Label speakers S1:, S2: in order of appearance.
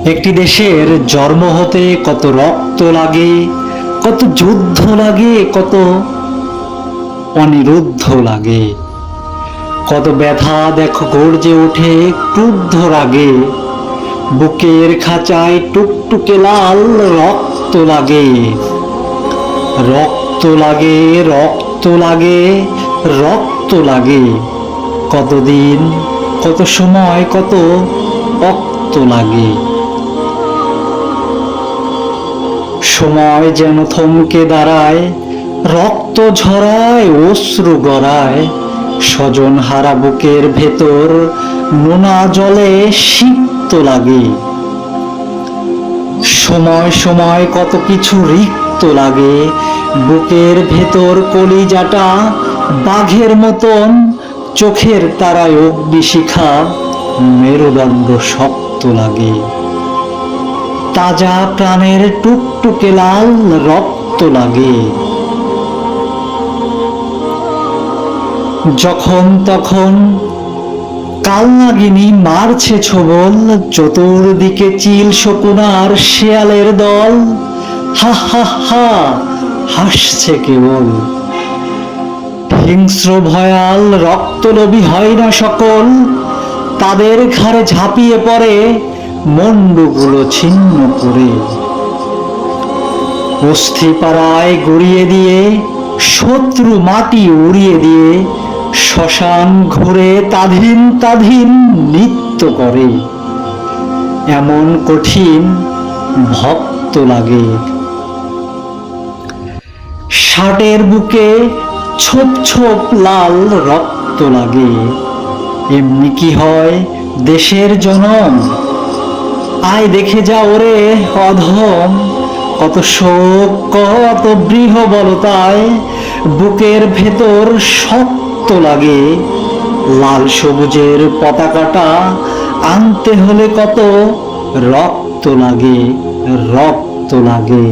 S1: একটি দেশের জন্ম হতে কত রক্ত লাগে, কত যুদ্ধ লাগে, কত অনিরুদ্ধ লাগে, কত ব্যথা দেখো গর্জে ওঠে ক্রুদ্ধ রাগে। বুকের খাঁচায় টুকটুকে লাল রক্ত লাগে, রক্ত লাগে, রক্ত লাগে, রক্ত লাগে। কতদিন, কত সময়, কত রক্ত লাগে। সময় যেন থমকে দাঁড়ায়, রক্ত ঝরায়, অশ্রু গড়ায়। স্বজন হারা বুকের ভেতর নোনা জলে সিক্ত লাগে। সময় সময় কত কিছু রিক্ত লাগে, বুকের ভেতর কলিজাটা বাঘের মতন, চোখের তারায় অগ্নিশিখা, মেরুদণ্ড শক্ত লাগে। তাজা প্রাণের টুকটুকে লাল রক্ত লাগে। যখন তখন কালনাগিনী মারছে ছোবল, চতুর্দিকে চিল শকুনার শেয়ালের দল। হা হা হা হাসছে কেবল। হিংস্র ভয়াল রক্তলোভী হয় না সকল, তাদের ঘাড়ে ঝাঁপিয়ে পড়ে মুন্ডুগুলো ছিন্ন করে। অস্থি পাড়ায় গড়িয়ে দিয়ে, শত্রু মাটি উড়িয়ে দিয়ে, শ্মশান ঘুরে তাধীন তাধীন নৃত্য করে। এমন কঠিন ভক্ত লাগে। ষাটের বুকে ছোপ ছোপ লাল রক্ত লাগে। এমনি কি হয় দেশের জনম? আয় দেখে যা ওরে অধম। কত শোক, কত বৃহবলতায় বুকের ভেতর শক্ত লাগে। লাল সবুজের পতাকাটা আনতে হলে কত রক্ত লাগে, রক্ত লাগে।